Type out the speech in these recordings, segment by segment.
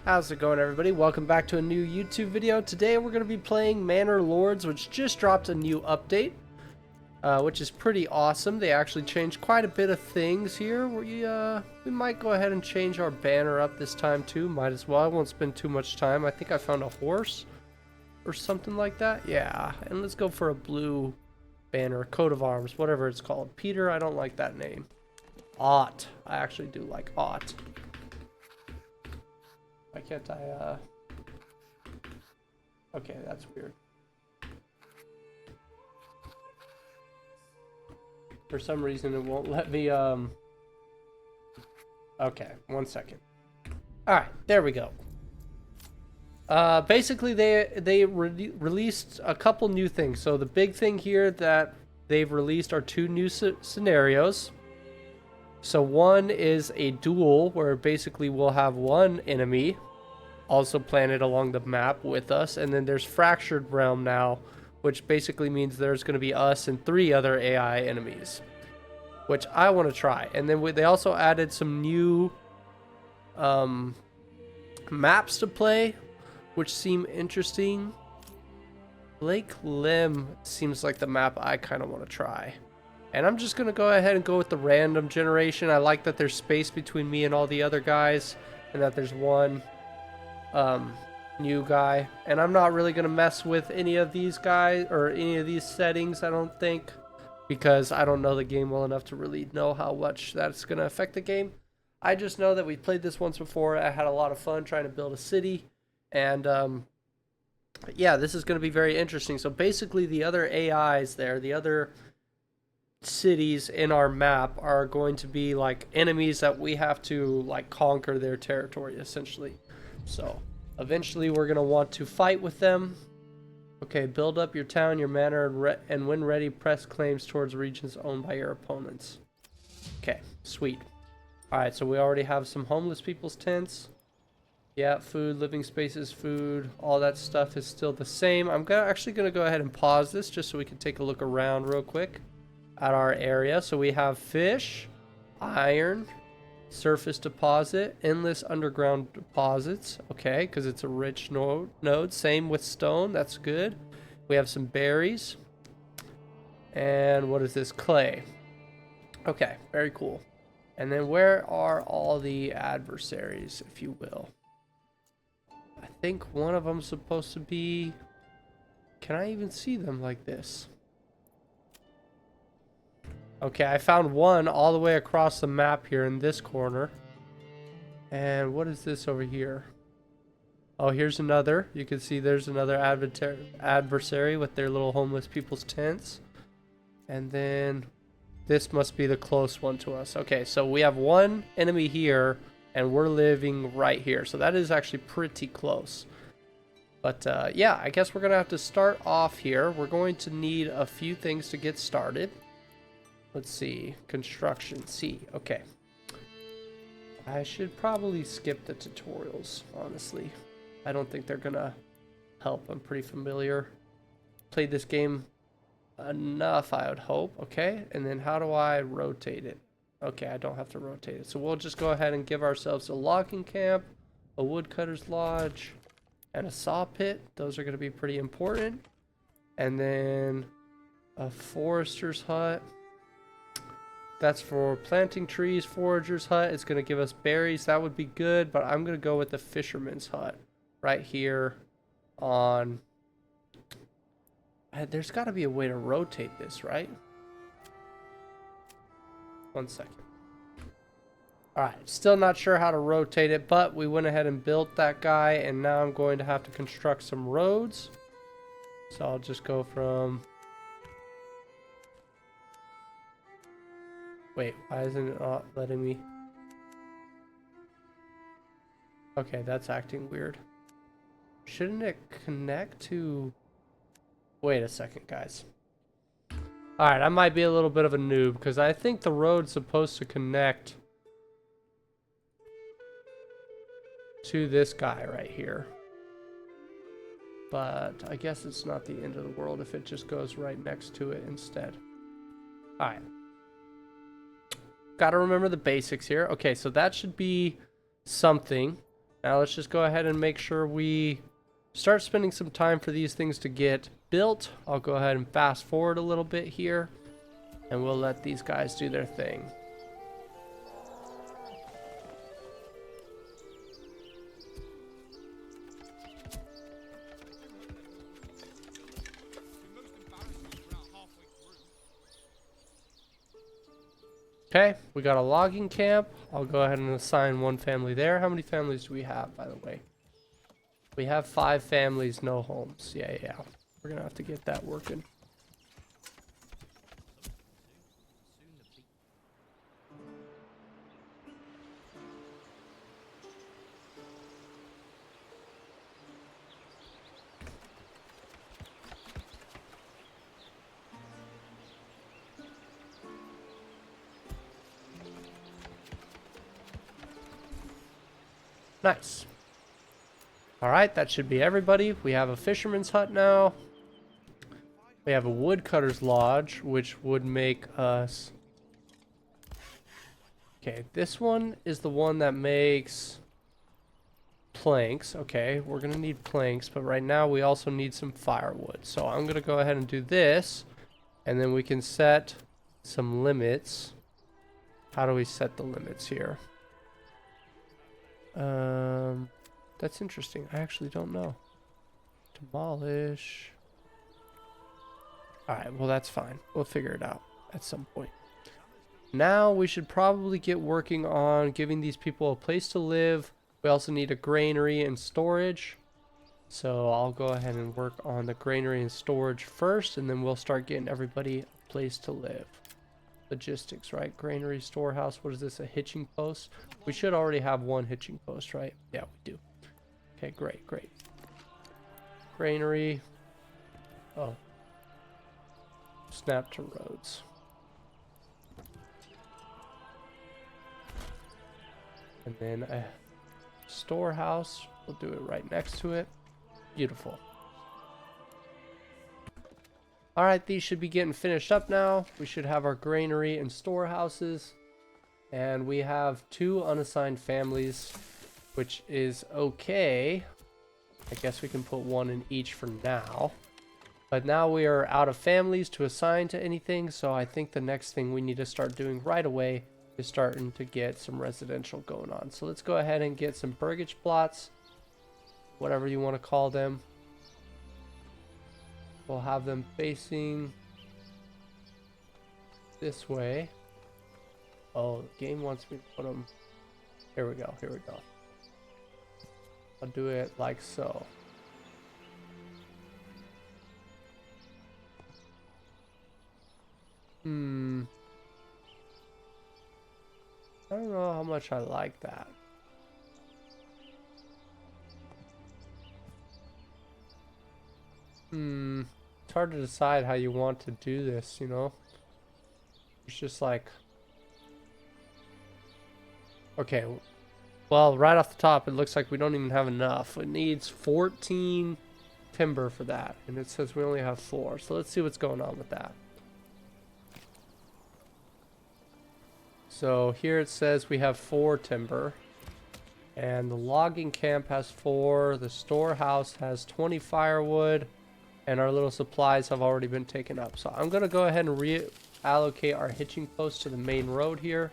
How's it going, everybody? Welcome back to a new YouTube video. Today we're going to be playing Manor Lords, which just dropped a new update, which is pretty awesome. They actually changed quite a bit of things here. We might go ahead and change our banner up this time too. Might as well. I won't spend too much time. I think I found a horse or something like that. Yeah, and let's go for a blue banner, coat of arms, whatever it's called. Peter, I don't like that name. Ott. I actually do like Ott. Why can't I, Okay, that's weird. For some reason, it won't let me, Okay, 1 second. Alright, there we go. Basically, they released a couple new things. So the big thing here that they've released are two new scenarios. So one is a duel where basically we'll have one enemy also planted along the map with us, and then there's Fractured Realm now, which basically means there's going to be us and 3 other AI enemies, which I want to try. And then they also added some new maps to play, which seem interesting. Lake Lim seems like the map I kind of want to try. And I'm just going to go ahead and go with the random generation. I like that there's space between me and all the other guys, and that there's one new guy. And I'm not really going to mess with any of these guys or any of these settings, I don't think, because I don't know the game well enough to really know how much that's going to affect the game. I just know that we played this once before. I had a lot of fun trying to build a city, and yeah, this is going to be very interesting. So basically the other AIs there, the other cities in our map, are going to be like enemies that we have to like conquer their territory essentially. So eventually we're going to want to fight with them. Okay, build up your town, your manor, and when ready, press claims towards regions owned by your opponents. Okay, sweet. Alright, so we already have some homeless people's tents. Yeah, food, living spaces, food, all that stuff is still the same. I'm actually going to go ahead and pause this just so we can take a look around real quick at our area. So we have fish, iron, surface deposit, endless underground deposits. Okay, because it's a rich node. Same with stone. That's good. We have some berries. And what is this? Clay. Okay, very cool. And then where are all the adversaries, if you will? I think one of them's supposed to be... Can I even see them like this? Okay, I found one all the way across the map here in this corner. And what is this over here? Oh, here's another. You can see there's another adversary with their little homeless people's tents. And then this must be the close one to us. Okay, so we have one enemy here, and we're living right here. So that is actually pretty close. But yeah, I guess we're going to have to start off here. We're going to need a few things to get started. Let's see. Construction C. Okay. I should probably skip the tutorials, honestly. I don't think they're gonna help. I'm pretty familiar. Played this game enough, I would hope. Okay. And then how do I rotate it? Okay, I don't have to rotate it. So we'll just go ahead and give ourselves a logging camp, a woodcutter's lodge, and a saw pit. Those are going to be pretty important. And then a forester's hut. That's for planting trees. Forager's hut is going to give us berries. That would be good, but I'm going to go with the fisherman's hut right here on... There's got to be a way to rotate this, right? 1 second. Alright, still not sure how to rotate it, but we went ahead and built that guy, and now I'm going to have to construct some roads. So I'll just go from... Wait, why isn't it not letting me? Okay, that's acting weird. Shouldn't it connect to... Wait a second, guys. Alright, I might be a little bit of a noob, because I think the road's supposed to connect to this guy right here. But I guess it's not the end of the world if it just goes right next to it instead. Alright. Gotta remember the basics here. Okay, so that should be something. Now let's just go ahead and make sure we start spending some time for these things to get built. I'll go ahead and fast forward a little bit here, and we'll let these guys do their thing. Okay, we got a logging camp. I'll go ahead and assign one family there. How many families do we have, by the way? We have 5 families, no homes. Yeah. We're gonna have to get that working. Nice. Alright, that should be everybody. We have a fisherman's hut now. We have a woodcutter's lodge, which would make us... Okay, this one is the one that makes planks. Okay, we're going to need planks, but right now we also need some firewood. So I'm going to go ahead and do this, and then we can set some limits. How do we set the limits here? That's interesting. I actually don't know. Demolish. Alright, well that's fine. We'll figure it out at some point. Now we should probably get working on giving these people a place to live. We also need a granary and storage. So I'll go ahead and work on the granary and storage first, and then we'll start getting everybody a place to live. Logistics, right? Granary, storehouse. What is this? A hitching post? We should already have one hitching post, right? Yeah, we do. Okay, great. Granary. Oh. Snap to roads. And then a storehouse. We'll do it right next to it. Beautiful. Alright, these should be getting finished up now. We should have our granary and storehouses. And we have 2 unassigned families, which is okay. I guess we can put 1 in each for now. But now we are out of families to assign to anything, so I think the next thing we need to start doing right away is starting to get some residential going on. So let's go ahead and get some burgage plots, whatever you want to call them. We'll have them facing this way. Oh, the game wants me to put them... Here we go. I'll do it like so. I don't know how much I like that. It's hard to decide how you want to do this, you know? It's just like... Okay, well, right off the top, it looks like we don't even have enough. It needs 14 timber for that, and it says we only have 4. So let's see what's going on with that. So here it says we have 4 timber, and the logging camp has 4, the storehouse has 20 firewood, and our little supplies have already been taken up. So I'm going to go ahead and reallocate our hitching post to the main road here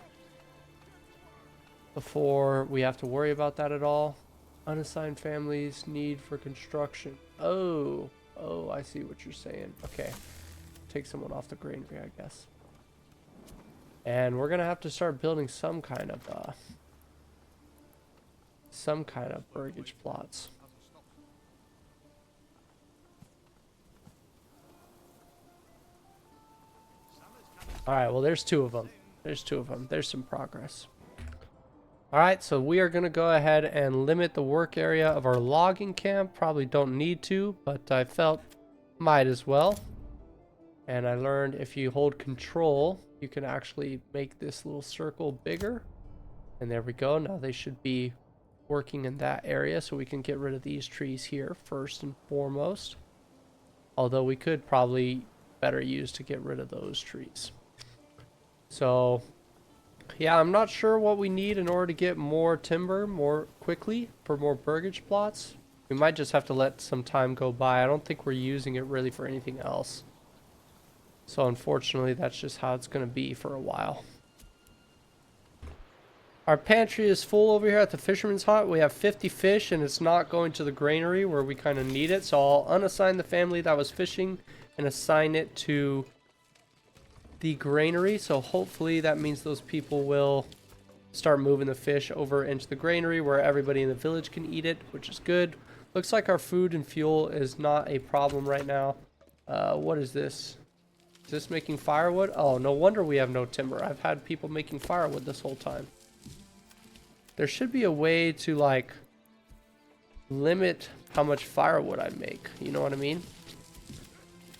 before we have to worry about that at all. Unassigned families need for construction. Oh, I see what you're saying. Okay, take someone off the granary, I guess. And we're gonna have to start building some kind of burgage plots. All right, well, there's 2 of them. There's some progress. All right, so we are gonna go ahead and limit the work area of our logging camp. Probably don't need to, but I felt might as well. And I learned if you hold control, you can actually make this little circle bigger. And there we go. Now they should be working in that area, so we can get rid of these trees here first and foremost. Although we could probably better use to get rid of those trees. So Yeah, I'm not sure what we need in order to get more timber more quickly for more burgage plots. We might just have to let some time go by. I don't think we're using it really for anything else. So unfortunately, that's just how it's going to be for a while. Our pantry is full over here at the fisherman's hut. We have 50 fish and it's not going to the granary where we kind of need it. So I'll unassign the family that was fishing and assign it to the granary. So hopefully that means those people will start moving the fish over into the granary where everybody in the village can eat it, which is good. Looks like our food and fuel is not a problem right now. What is this? Is this making firewood? Oh, no wonder we have no timber. I've had people making firewood this whole time. There should be a way to, like, limit how much firewood I make. You know what I mean?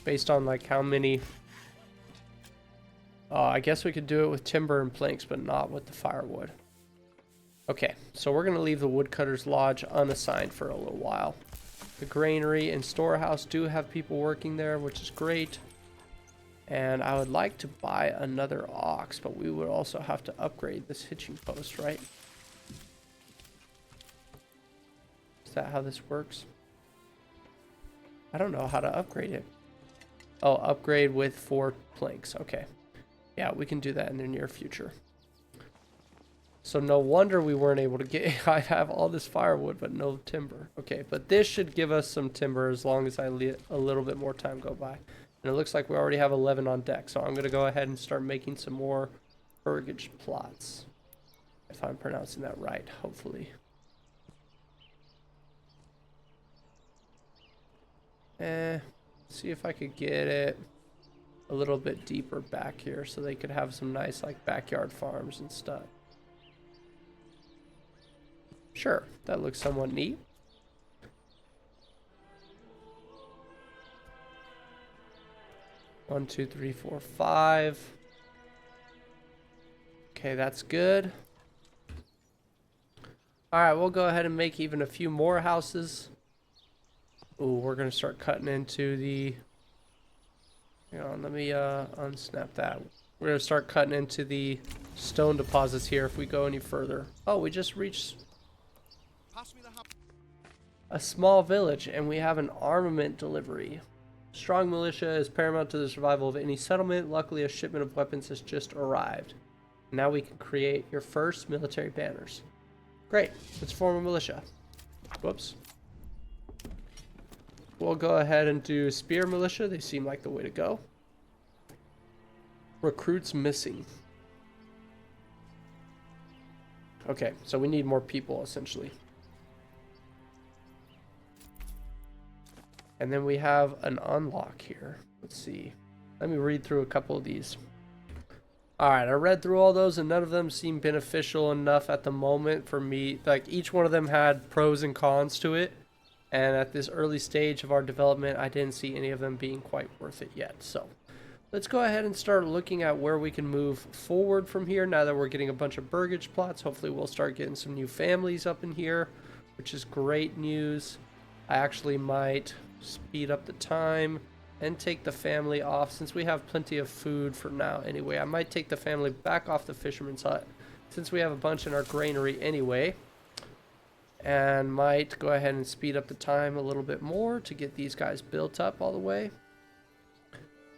Based on, like, how many... I guess we could do it with timber and planks, but not with the firewood. Okay, so we're going to leave the woodcutter's lodge unassigned for a little while. The granary and storehouse do have people working there, which is great. And I would like to buy another ox, but we would also have to upgrade this hitching post, right? Is that how this works? I don't know how to upgrade it. Oh, upgrade with 4 planks. Okay. Yeah, we can do that in the near future. So no wonder we weren't able to get... I have all this firewood, but no timber. Okay, but this should give us some timber as long as I let a little bit more time go by. And it looks like we already have 11 on deck. So I'm going to go ahead and start making some more burgage plots. If I'm pronouncing that right, hopefully. See if I could get it a little bit deeper back here so they could have some nice, like, backyard farms and stuff. Sure, that looks somewhat neat. One, two, three, four, 5. Okay, that's good. Alright, we'll go ahead and make even a few more houses. Ooh, we're gonna start cutting into the... Hang on, let me unsnap that. We're gonna start cutting into the stone deposits here if we go any further. Oh, we just reached a small village and we have an armament delivery. Strong militia is paramount to the survival of any settlement. Luckily, a shipment of weapons has just arrived. Now we can create your first military banners. Great, let's form a militia. Whoops. We'll go ahead and do spear militia. They seem like the way to go. Recruits missing. Okay, so we need more people essentially. And then we have an unlock here. Let's see. Let me read through a couple of these. Alright, I read through all those and none of them seem beneficial enough at the moment for me. Like, each one of them had pros and cons to it. And at this early stage of our development, I didn't see any of them being quite worth it yet. So let's go ahead and start looking at where we can move forward from here. Now that we're getting a bunch of burgage plots, hopefully we'll start getting some new families up in here, which is great news. I actually might speed up the time and take the family off since we have plenty of food for now anyway. I might take the family back off the fisherman's hut since we have a bunch in our granary anyway. And might go ahead and speed up the time a little bit more to get these guys built up all the way.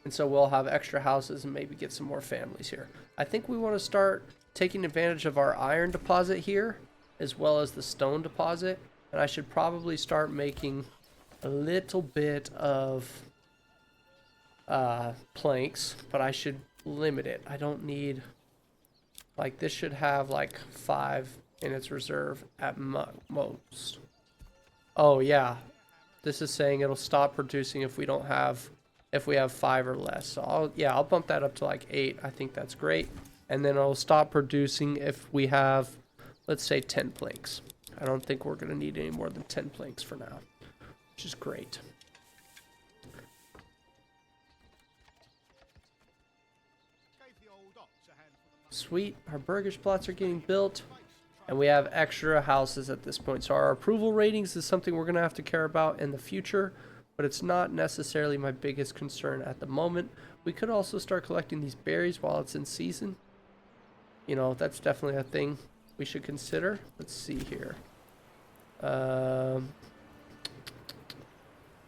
And so we'll have extra houses and maybe get some more families here. I think we want to start taking advantage of our iron deposit here as well as the stone deposit. And I should probably start making a little bit of planks, but I should limit it. I don't need, like, this should have like 5 in its reserve at most. Oh yeah, this is saying it'll stop producing if we don't have, if we have 5 or less. So I'll bump that up to like 8. I think that's great. And then it'll stop producing if we have, let's say, 10 planks. I don't think we're gonna need any more than 10 planks for now, which is great. Sweet, our burgage plots are getting built. And we have extra houses at this point. So our approval ratings is something we're going to have to care about in the future. But it's not necessarily my biggest concern at the moment. We could also start collecting these berries while it's in season. you know, that's definitely a thing we should consider. Let's see here.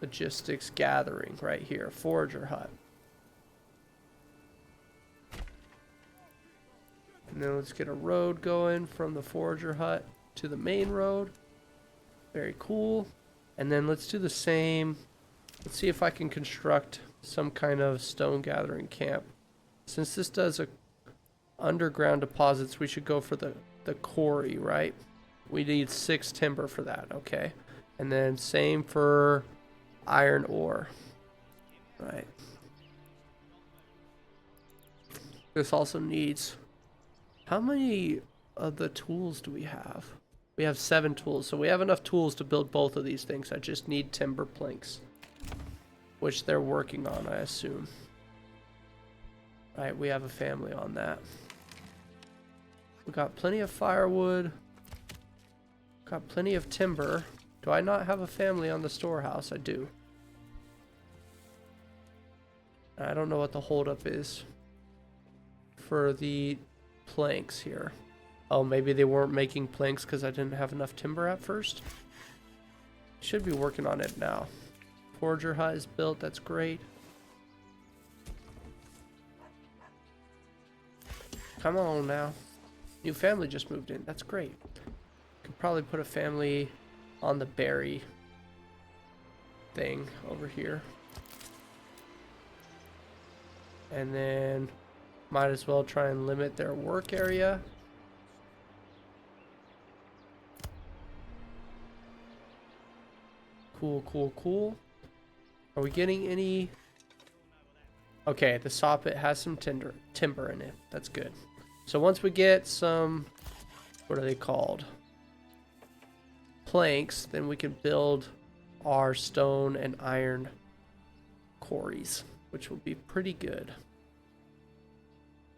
Logistics gathering right here. Forager hut. And then let's get a road going from the forager hut to the main road. Very cool. And then let's do the same. Let's see if I can construct some kind of stone gathering camp. Since this does a underground deposits, we should go for the quarry, right? We need 6 timber for that, okay? And then same for iron ore. Right. This also needs... How many of the tools do we have? We have 7 tools, so we have enough tools to build both of these things. I just need timber planks, which they're working on, I assume. Right, we have a family on that. We got plenty of firewood. Got plenty of timber. Do I not have a family on the storehouse? I do. I don't know what the holdup is for the planks here. Oh, maybe they weren't making planks because I didn't have enough timber at first. Should be working on it now. Forager hut is built. That's great. Come on now. New family just moved in. That's great. Could probably put a family on the berry thing over here. And then might as well try and limit their work area. Cool, cool, cool. Are we getting any? Okay, the saw pit has some timber in it. That's good. So once we get some, what are they called? Planks, then we can build our stone and iron quarries, which will be pretty good.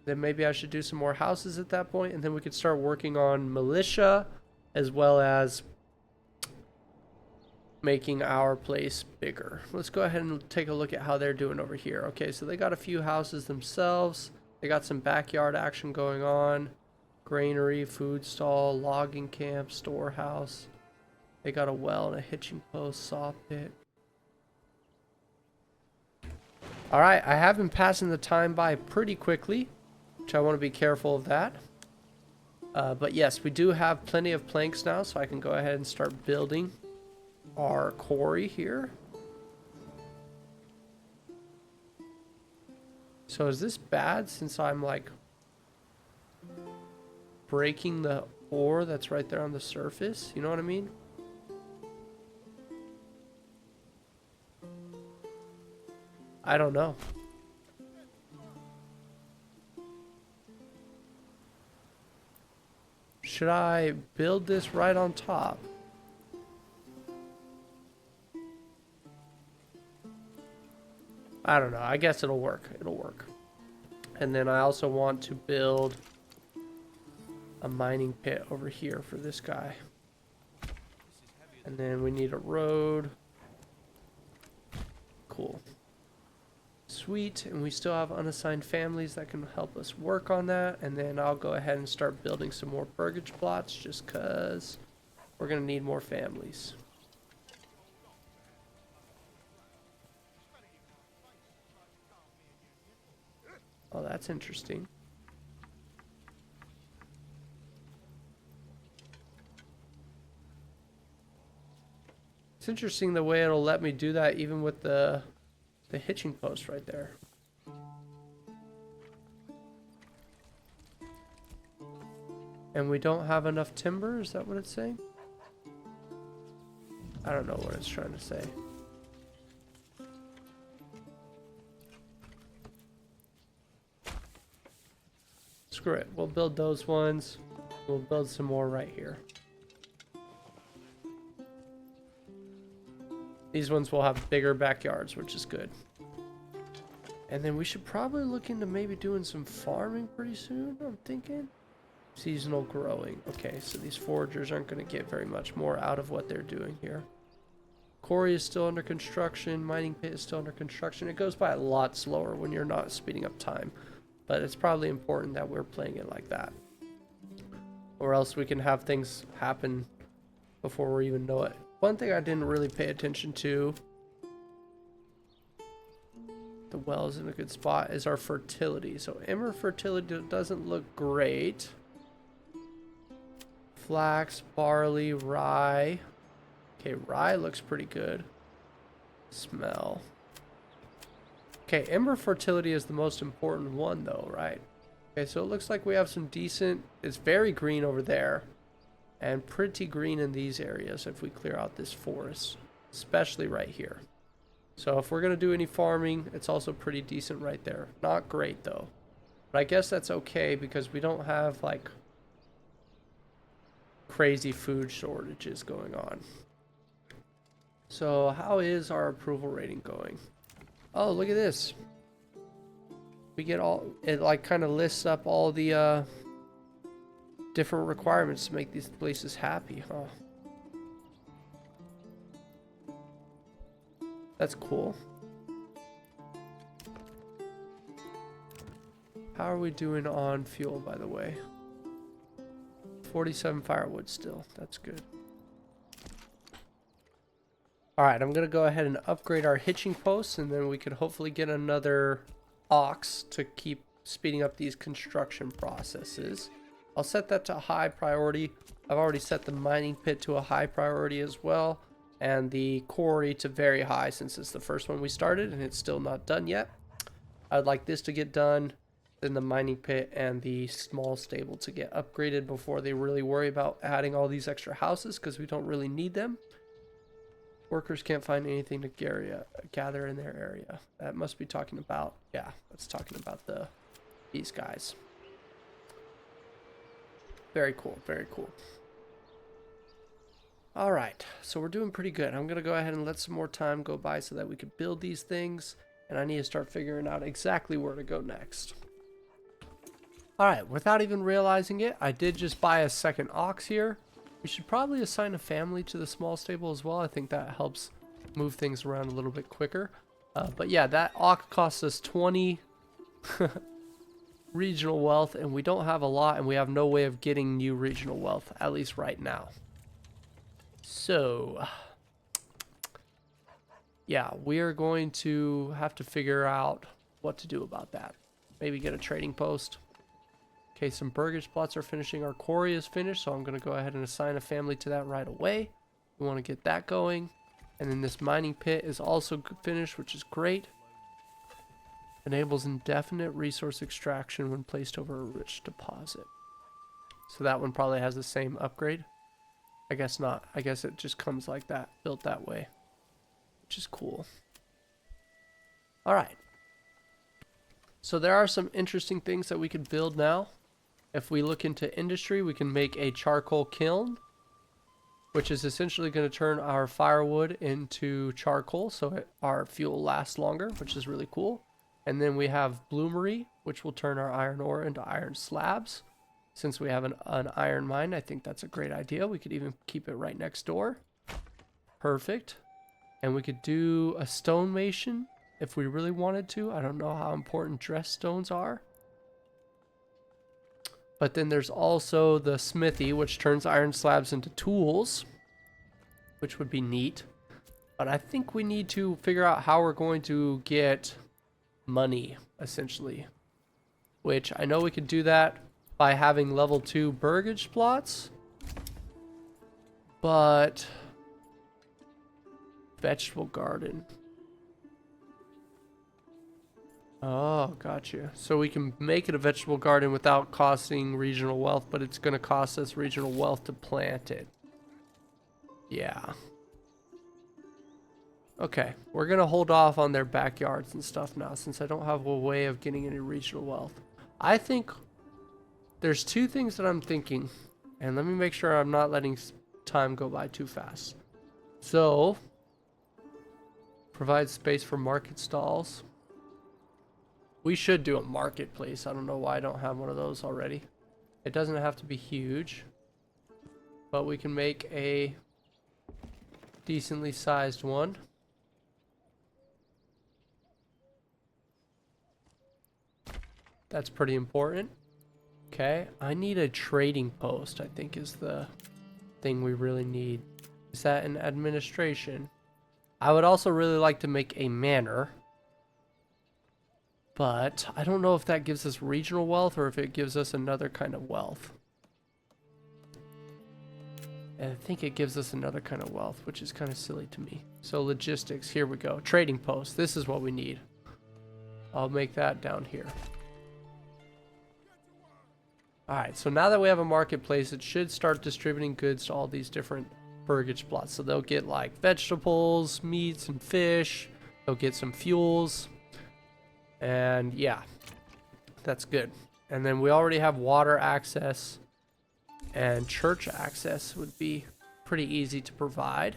Then maybe I should do some more houses at that point, and then we could start working on militia as well as making our place bigger. Let's go ahead and take a look at how they're doing over here. Okay, so they got a few houses themselves. They got some backyard action going on. Granary, food stall, logging camp, storehouse. They got a well and a hitching post, saw pit. Alright, I have been passing the time by pretty quickly, which I want to be careful of that. But yes, we do have plenty of planks now, so I can go ahead and start building our quarry here. So is this bad since I'm like breaking the ore that's right there on the surface? You know what I mean? I don't know. Should I build this right on top? I don't know. I guess it'll work. It'll work. And then I also want to build a mining pit over here for this guy. And then we need a road. Cool. Sweet. And we still have unassigned families that can help us work on that. And then I'll go ahead and start building some more burgage plots just because we're going to need more families. Oh, that's interesting. It's interesting the way it'll let me do that even with the hitching post right there. And we don't have enough timber? Is that what it's saying? I don't know what it's trying to say. Screw it. We'll build those ones. We'll build some more right here. These ones will have bigger backyards, which is good. And then we should probably look into maybe doing some farming pretty soon, I'm thinking. Seasonal growing. Okay, so these foragers aren't going to get very much more out of what they're doing here. Quarry is still under construction. Mining pit is still under construction. It goes by a lot slower when you're not speeding up time. But it's probably important that we're playing it like that. or else we can have things happen before we even know it. One thing I didn't really pay attention to, the well is in a good spot, is our fertility. So emmer fertility doesn't look great. Flax, barley, rye. Okay, rye looks pretty good. Smell. Okay, emmer fertility is the most important one though, right? Okay, so it looks like we have some decent, it's very green over there. And pretty green in these areas if we clear out this forest. Especially right here. So if we're going to do any farming, it's also pretty decent right there. Not great though. But I guess that's okay because we don't have like crazy food shortages going on. So how is our approval rating going? Oh, look at this. We get all, it like kind of lists up all the different requirements to make these places happy, huh? That's cool. How are we doing on fuel, by the way? 47 firewood still. That's good. Alright, I'm going to go ahead and upgrade our hitching posts, and then we could hopefully get another ox to keep speeding up these construction processes. I'll set that to high priority. I've already set the mining pit to a high priority as well, and the quarry to very high since it's the first one we started and it's still not done yet. I'd like this to get done, then the mining pit and the small stable to get upgraded before they really worry about adding all these extra houses because we don't really need them. Workers can't find anything to gather in their area. That must be talking about, yeah, that's talking about these guys. Very cool, very cool. All right, so we're doing pretty good. I'm gonna go ahead and let some more time go by so that we can build these things, and I need to start figuring out exactly where to go next. All right, without even realizing it, I did just buy a second ox here. We should probably assign a family to the small stable as well. I think that helps move things around a little bit quicker. But yeah, that ox costs us 20 regional wealth, and we don't have a lot, and we have no way of getting new regional wealth, at least right now. So, yeah, we are going to have to figure out what to do about that. Maybe get a trading post. Okay, some burgage plots are finishing. Our quarry is finished, so I'm going to go ahead and assign a family to that right away. We want to get that going. And then this mining pit is also finished, which is great. Enables indefinite resource extraction when placed over a rich deposit. So that one probably has the same upgrade. I guess not. I guess it just comes like that, built that way, which is cool. All right. So there are some interesting things that we could build now. If we look into industry, we can make a charcoal kiln, which is essentially going to turn our firewood into charcoal so our fuel lasts longer, which is really cool. And then we have bloomery, which will turn our iron ore into iron slabs. Since we have an iron mine, I think that's a great idea. We could even keep it right next door. Perfect. And we could do a stonemason if we really wanted to. I don't know how important dress stones are. But then there's also the smithy, which turns iron slabs into tools, which would be neat. But I think we need to figure out how we're going to get money, essentially. Which I know we could do that by having level 2 burgage plots. But vegetable garden. Oh, gotcha. So we can make it a vegetable garden without costing regional wealth, but it's going to cost us regional wealth to plant it. Yeah. Okay, we're going to hold off on their backyards and stuff now since I don't have a way of getting any regional wealth. I think there's two things that I'm thinking, and let me make sure I'm not letting time go by too fast. So, provide space for market stalls. We should do a marketplace. I don't know why I don't have one of those already. It doesn't have to be huge, but we can make a decently sized one. That's pretty important. Okay, I need a trading post, I think is the thing we really need. Is that in administration? I would also really like to make a manor. But I don't know if that gives us regional wealth or if it gives us another kind of wealth. And I think it gives us another kind of wealth, which is kind of silly to me. So logistics, here we go. Trading post, this is what we need. I'll make that down here. Alright, so now that we have a marketplace, it should start distributing goods to all these different burgage plots. So they'll get like vegetables, meats, and fish. They'll get some fuels. And yeah, that's good. And then we already have water access. And church access would be pretty easy to provide.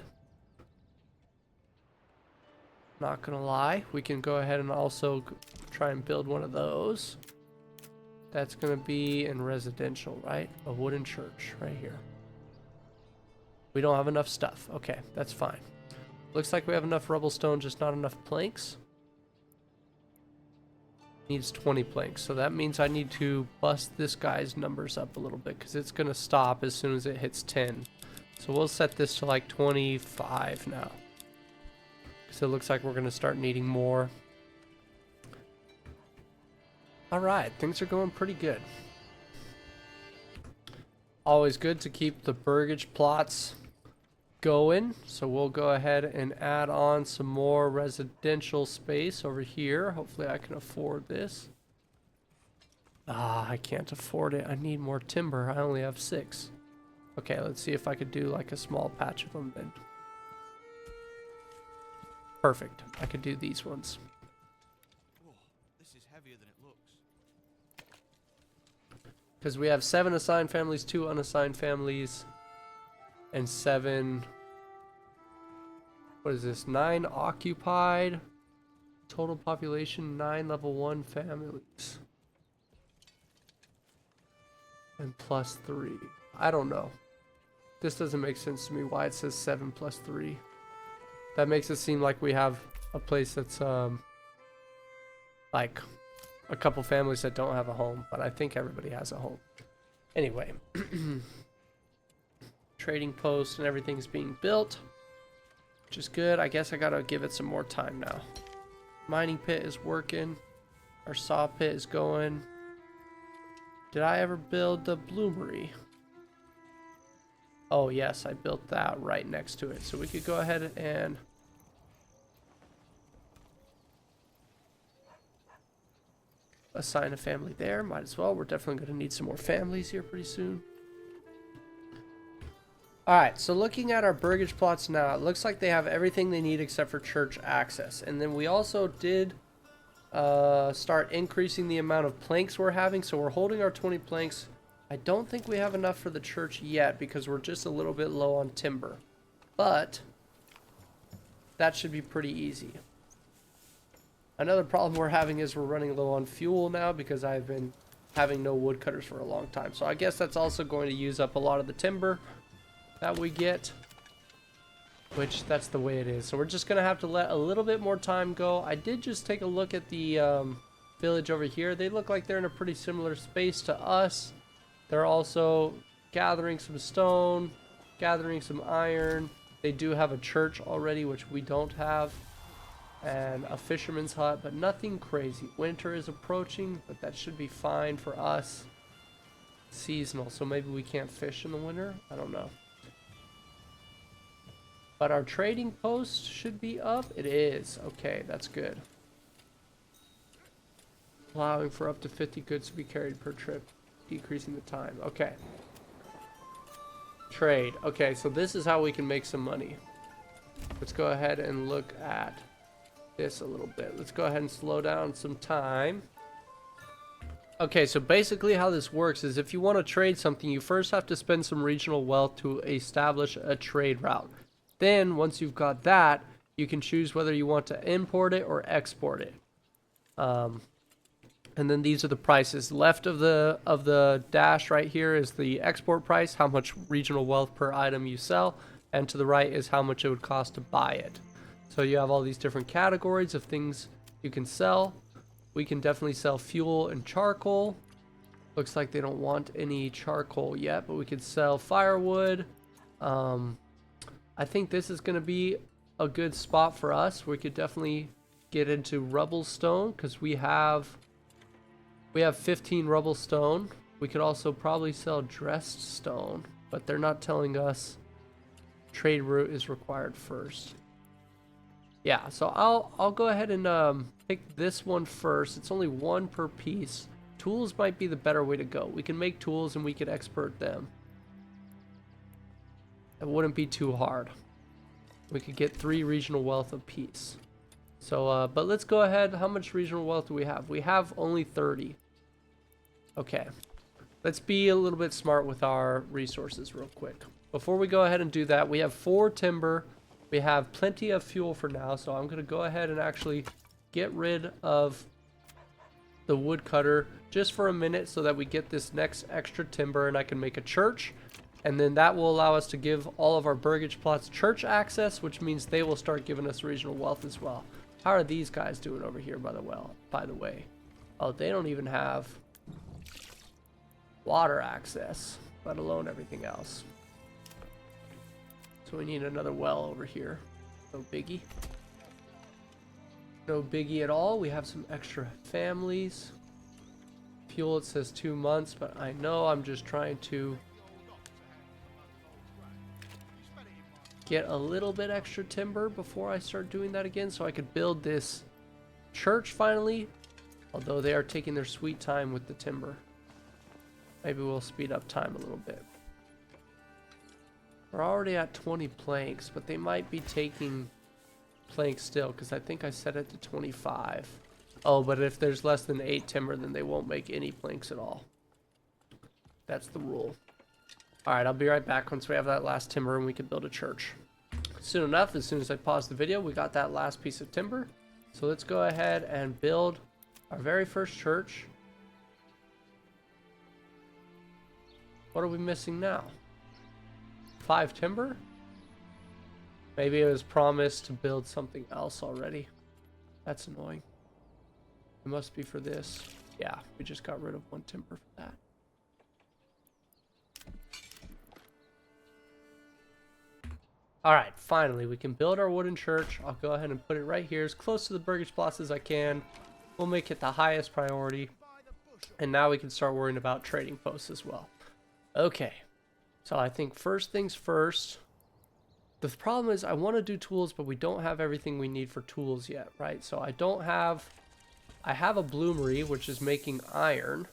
Not gonna lie, we can go ahead and also try and build one of those. That's gonna be in residential, right? A wooden church right here. We don't have enough stuff. Okay, that's fine. Looks like we have enough rubble stone, just not enough planks. Needs 20 planks, so that means I need to bust this guy's numbers up a little bit because it's gonna stop as soon as it hits 10. So we'll set this to like 25 now, because it looks like we're gonna start needing more. All right, things are going pretty good. Always good to keep the burgage plots going, so we'll go ahead and add on some more residential space over here. Hopefully I can afford this. I can't afford it. I need more timber. I only have 6. Okay, let's see if I could do like a small patch of them then. Perfect. I could do these ones. Oh, this is heavier than it looks. Because we have 7 assigned families, 2 unassigned families, and 7, what is this, 9 occupied, total population 9 level 1 families, and plus 3. I don't know, this doesn't make sense to me why it says 7 plus 3. That makes it seem like we have a place that's like a couple families that don't have a home, but I think everybody has a home. Anyway. Trading post and everything's being built, which is good. I guess I gotta give it some more time now. Mining pit is working. Our saw pit is going. Did I ever build the bloomery? Oh yes, I built that right next to it. So we could go ahead and assign a family there. Might as well. We're definitely gonna need some more families here pretty soon. Alright, so looking at our burgage plots now, it looks like they have everything they need except for church access. And then we also did start increasing the amount of planks we're having, so we're holding our 20 planks. I don't think we have enough for the church yet because we're just a little bit low on timber. But that should be pretty easy. Another problem we're having is we're running low on fuel now because I've been having no woodcutters for a long time. So I guess that's also going to use up a lot of the timber that we get, which that's the way it is. So we're just gonna have to let a little bit more time go. I did just take a look at the village over here. They look like they're in a pretty similar space to us. They're also gathering some stone, gathering some iron. They do have a church already, which we don't have, and a fisherman's hut, but nothing crazy. Winter is approaching, but that should be fine for us. Seasonal, so maybe we can't fish in the winter. I don't know. But our trading post should be up. It is. Okay, that's good. Allowing for up to 50 goods to be carried per trip, decreasing the time. Okay. Trade. Okay, so this is how we can make some money. Let's go ahead and look at this a little bit. Let's go ahead and slow down some time. Okay, so basically how this works is if you want to trade something, you first have to spend some regional wealth to establish a trade route. Then, once you've got that, you can choose whether you want to import it or export it. And then these are the prices. Left of the dash right here is the export price, how much regional wealth per item you sell, and to the right is how much it would cost to buy it. So you have all these different categories of things you can sell. We can definitely sell fuel and charcoal. Looks like they don't want any charcoal yet, but we could sell firewood. I think this is going to be a good spot for us. We could definitely get into rubble stone because we have 15 rubble stone. We could also probably sell dressed stone, but they're not telling us trade route is required first. Yeah, so I'll go ahead and pick this one first. It's only one per piece. Tools might be the better way to go. We can make tools and we could export them. It wouldn't be too hard. We could get 3 regional wealth apiece. So, but let's go ahead. How much regional wealth do we have? We have only 30. Okay. Let's be a little bit smart with our resources real quick. Before we go ahead and do that, we have 4 timber. We have plenty of fuel for now, so I'm going to go ahead and actually get rid of the woodcutter just for a minute so that we get this next extra timber and I can make a church. And then that will allow us to give all of our burgage plots church access, which means they will start giving us regional wealth as well. How are these guys doing over here, by the way? Oh, they don't even have water access, let alone everything else. So we need another well over here. No biggie. No biggie at all. We have some extra families. Fuel, it says 2 months, but I know I'm just trying to get a little bit extra timber before I start doing that again so I could build this church finally, although they are taking their sweet time with the timber. Maybe we'll speed up time a little bit. We're already at 20 planks, but they might be taking planks still because I think I set it to 25. Oh, but if there's less than 8 timber, then they won't make any planks at all. That's the rule. Alright, I'll be right back once we have that last timber and we can build a church. Soon enough, as soon as I pause the video, we got that last piece of timber. So let's go ahead and build our very first church. What are we missing now? 5 timber? Maybe it was promised to build something else already. That's annoying. It must be for this. Yeah, we just got rid of 1 timber for that. Alright, finally, we can build our wooden church. I'll go ahead and put it right here as close to the burgage plots as I can. We'll make it the highest priority. And now we can start worrying about trading posts as well. Okay, so I think first things first. The problem is I want to do tools, but we don't have everything we need for tools yet, right? So I have a bloomery, which is making iron,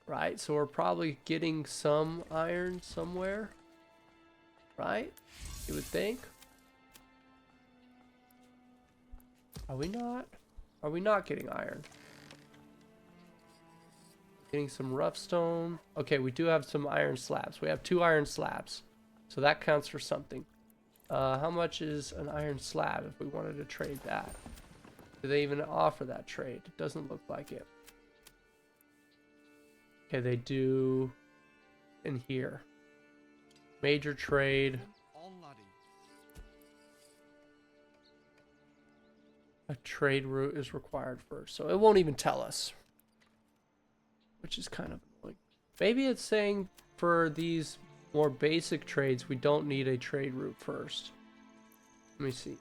right? So we're probably getting some iron somewhere, right? You would think. Are we not? Are we not getting iron? Getting some rough stone. Okay, we do have some iron slabs. We have 2 iron slabs. So that counts for something. How much is an iron slab if we wanted to trade that? Do they even offer that trade? It doesn't look like it. Okay, they do in here. Major trade. A trade route is required first. So it won't even tell us. Which is kind of annoying. Maybe it's saying for these more basic trades, we don't need a trade route first. Let me see.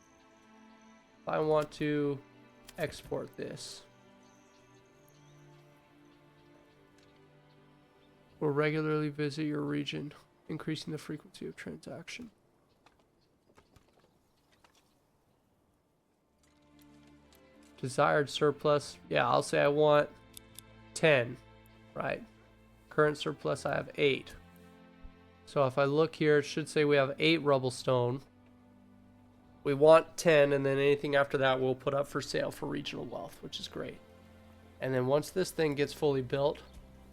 If I want to export this. Or regularly visit your region, increasing the frequency of transaction. Desired surplus. Yeah, I'll say I want 10, right? Current surplus, I have 8. So if I look here, it should say we have 8 rubble stone. We want 10, and then anything after that we'll put up for sale for regional wealth, which is great. And then once this thing gets fully built,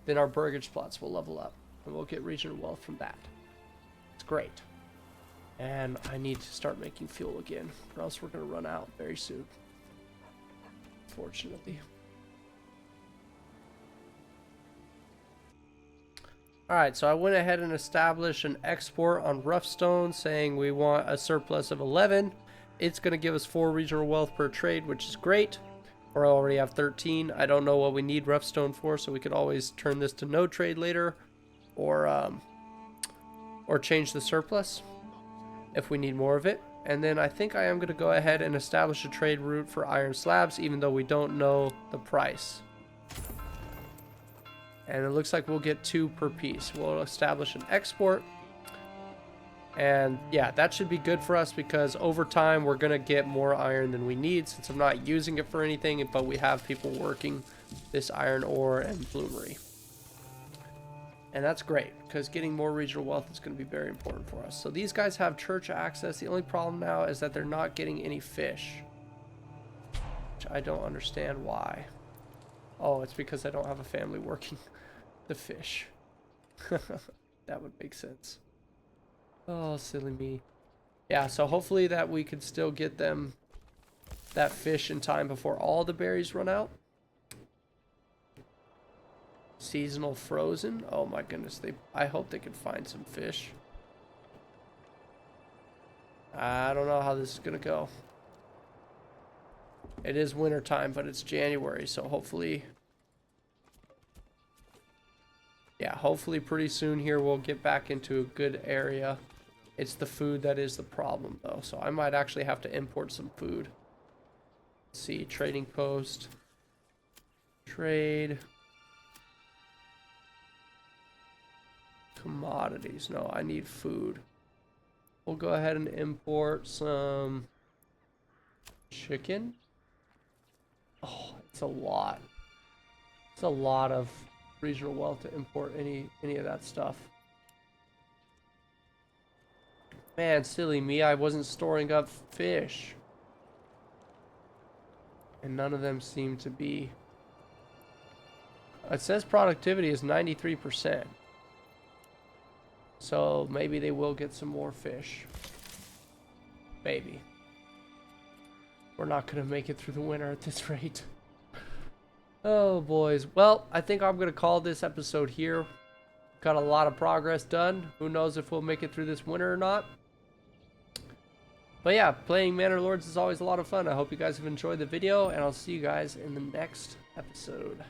then our burgage plots will level up, and we'll get regional wealth from that. It's great. And I need to start making fuel again, or else we're going to run out very soon. Fortunately. Alright, so I went ahead and established an export on rough stone saying we want a surplus of 11. It's going to give us 4 regional wealth per trade, which is great. Or I already have 13. I don't know what we need rough-stone for, so we could always turn this to no trade later, or change the surplus if we need more of it. And then I think I am going to go ahead and establish a trade route for iron slabs, even though we don't know the price. And it looks like we'll get 2 per piece. We'll establish an export. And yeah, that should be good for us because over time we're going to get more iron than we need since I'm not using it for anything, but we have people working this iron ore and bloomery. And that's great because getting more regional wealth is going to be very important for us. So these guys have church access. The only problem now is that they're not getting any fish, which I don't understand why. Oh, it's because I don't have a family working the fish. That would make sense. Oh, silly me. Yeah, so hopefully that we could still get them that fish in time before all the berries run out. Seasonal frozen. Oh my goodness, I hope they can find some fish. I don't know how this is gonna go. It is winter time, but it's January, so hopefully, yeah, hopefully pretty soon here we'll get back into a good area. It's the food that is the problem, though, so I might actually have to import some food. Let's see, trading post. Trade. Commodities. No, I need food. We'll go ahead and import some chicken. Oh, it's a lot. It's a lot of regional wealth to import any of that stuff. Man, silly me, I wasn't storing up fish. And none of them seem to be. It says productivity is 93%. So maybe they will get some more fish. Maybe. We're not going to make it through the winter at this rate. Oh, boys. Well, I think I'm going to call this episode here. Got a lot of progress done. Who knows if we'll make it through this winter or not. But yeah, playing Manor Lords is always a lot of fun. I hope you guys have enjoyed the video, and I'll see you guys in the next episode.